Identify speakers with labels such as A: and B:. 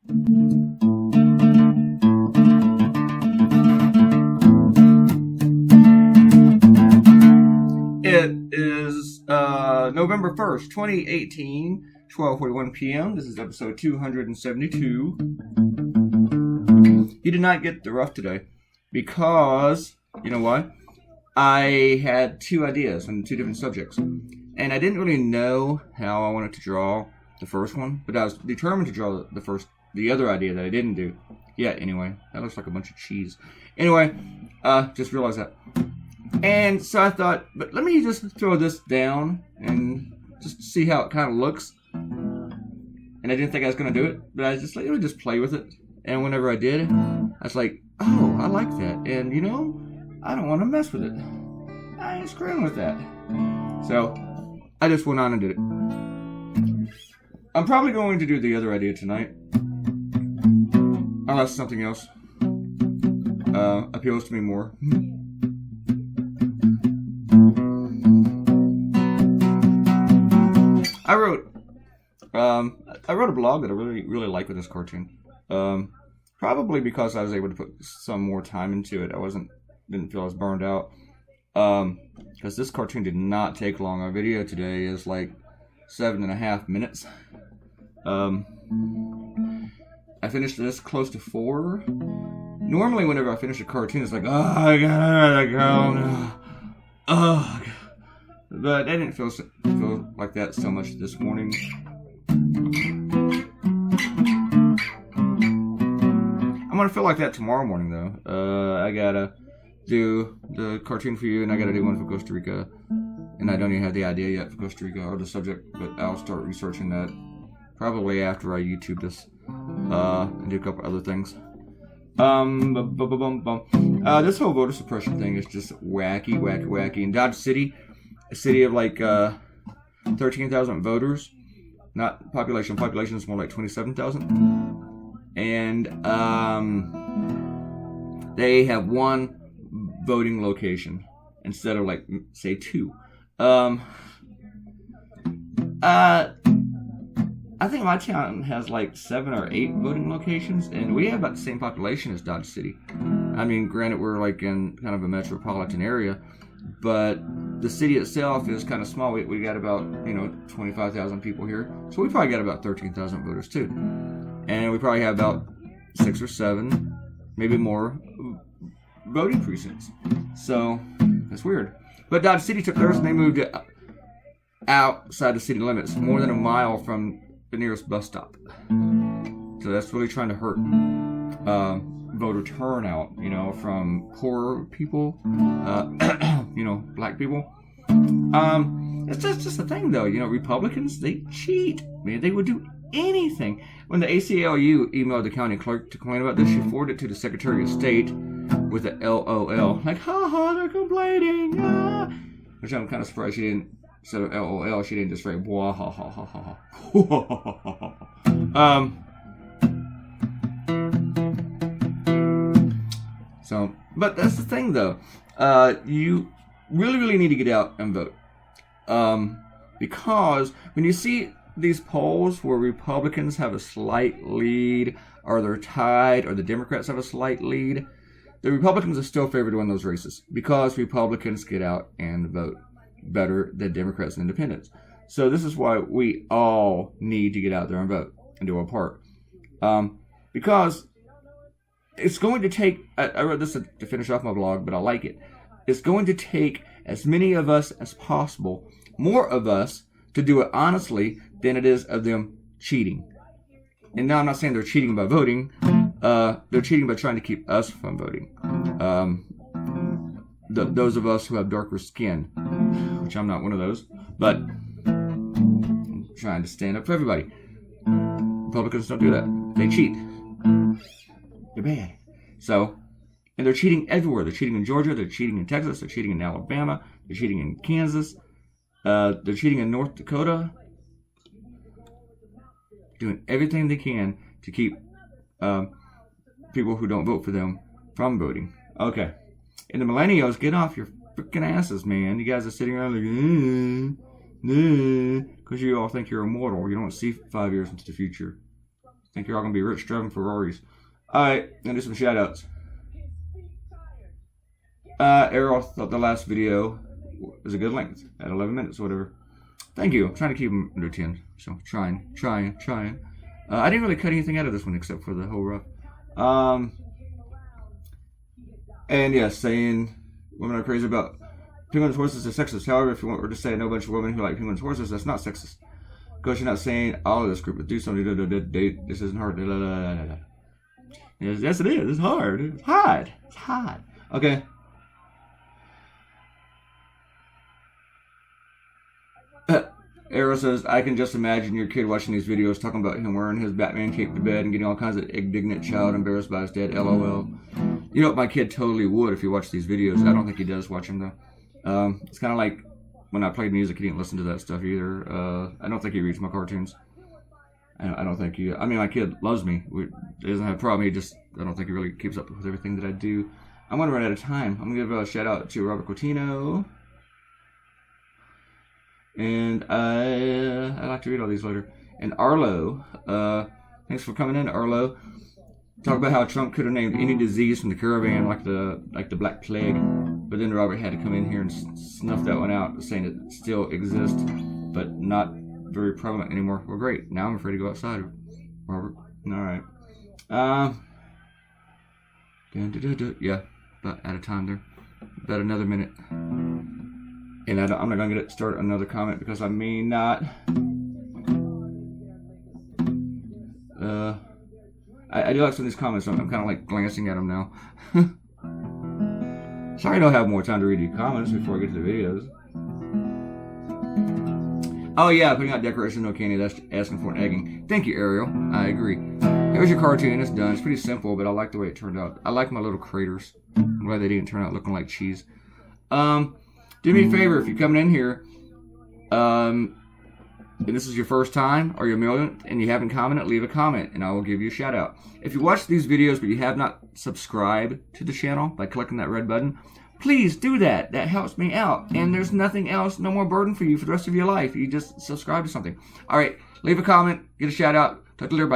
A: It is November 1st, 2018, 12:41 p.m. This is episode 272. You did not get the rough today because, you know what? I had two ideas on two different subjects. And I didn't really know how I wanted to draw the first one, but I was determined to draw the other idea that I didn't do. Yeah, anyway, that looks like a bunch of cheese. Anyway, just realized that. And so I thought, but let me just throw this down and just see how it kind of looks. And I didn't think I was going to do it, but I was just like, let me just play with it. And whenever I did, I was like, oh, I like that. And, you know, I don't want to mess with it. I ain't screwing with that. So I just went on and did it. I'm probably going to do the other idea tonight. Unless something else appeals to me more. I wrote a blog that I really like with this cartoon. Probably because I was able to put some more time into it. Didn't feel I was burned out. Because this cartoon did not take long. Our video today is like 7.5 minutes. I finished this close to 4. Normally, whenever I finish a cartoon, it's like, oh, I gotta go. Oh, but I didn't feel like that so much this morning. I'm gonna feel like that tomorrow morning, though. I gotta do the cartoon for you, and I gotta do one for Costa Rica. And I don't even have the idea yet for Costa Rica or the subject, but I'll start researching that probably after I YouTube this and do a couple other things. This whole voter suppression thing is just wacky. In Dodge City, a city of like 13,000 voters, not population. Population is more like 27,000, and they have one voting location instead of like say 2. I think my town has like 7 or 8 voting locations, and we have about the same population as Dodge City. I mean, granted, we're like in kind of a metropolitan area, but the city itself is kind of small. We got about 25,000 people here, so we probably got about 13,000 voters too, and we probably have about 6 or 7, maybe more, voting precincts. So that's weird. But Dodge City took theirs and they moved it outside the city limits, more than a mile from the nearest bus stop. So that's really trying to hurt voter turnout, from poor people, black people. It's just a thing, though. Republicans, they cheat. Man, they would do anything. When the ACLU emailed the county clerk to complain about this, she forwarded it to the Secretary of State with a LOL. Like, ha, they're complaining. Ah. Which I'm kind of surprised she didn't, instead of LOL, she didn't just write blah, ha, ha, ha, ha, ha. But that's the thing, though. You really need to get out and vote. Because when you see these polls where Republicans have a slight lead, or they're tied, or the Democrats have a slight lead, the Republicans are still favored to win those races because Republicans get out and vote better than Democrats and independents. So this is why we all need to get out there and vote and do our part. Because it's going to take, I wrote this to finish off my blog, but I like it. It's going to take as many of us as possible, more of us, to do it honestly than it is of them cheating. And now I'm not saying they're cheating by voting. They're cheating by trying to keep us from voting. Those of us who have darker skin, which I'm not one of those, but I'm trying to stand up for everybody. Republicans don't do that. They cheat. They're bad. So, and they're cheating everywhere. They're cheating in Georgia. They're cheating in Texas. They're cheating in Alabama. They're cheating in Kansas. They're cheating in North Dakota. Doing everything they can to keep people who don't vote for them from voting. Okay. And the millennials, get off your freaking asses, man. You guys are sitting around like, because you all think you're immortal. You don't see 5 years into the future. Think you're all gonna be rich driving Ferraris. Alright, gonna do some shout outs. Errol thought the last video was a good length at 11 minutes or whatever. Thank you. I'm trying to keep them under 10. So trying. I didn't really cut anything out of this one except for the whole rough. And yeah, saying women are crazy about penguins, horses are sexist. However, if you want to say I know a bunch of women who like penguins, horses, that's not sexist. Because you're not saying all of this group, but do something. This isn't hard. Yes, it is. It's hard. It's hard. It's hard. Okay. Arrow says, I can just imagine your kid watching these videos talking about him wearing his Batman cape to bed and getting all kinds of indignant child embarrassed by his dad. LOL. You know what? My kid totally would if he watched these videos. I don't think he does watch them, though. It's kind of like when I played music, he didn't listen to that stuff either. I don't think he reads my cartoons. I don't think he... I mean, my kid loves me. He doesn't have a problem. I don't think he really keeps up with everything that I do. I'm going to run out of time. I'm going to give a shout out to Robert Coutinho. And I like to read all these later. And Arlo, thanks for coming in, Arlo. Talk about how Trump could have named any disease from the caravan like the Black Plague, but then Robert had to come in here and snuff that one out, saying it still exists, but not very prevalent anymore. Well, great. Now I'm afraid to go outside, Robert. All right. Yeah, about out of time there. About another minute. And I'm not going to start another comment because I may not. I do like some of these comments. I'm kind of like glancing at them now. Sorry I don't have more time to read your comments before I get to the videos. Oh yeah, putting out decoration, no candy, that's asking for an egging. Thank you, Ariel. I agree. Here's your cartoon. It's done. It's pretty simple, but I like the way it turned out. I like my little craters. I'm glad they didn't turn out looking like cheese. Do me a favor, if you're coming in here, and this is your first time or your millionth and you haven't commented, leave a comment and I will give you a shout out. If you watch these videos but you have not subscribed to the channel by clicking that red button, please do that. That helps me out. And there's nothing else, no more burden for you for the rest of your life. You just subscribe to something. All right, leave a comment, get a shout out. Talk to you later. Bye.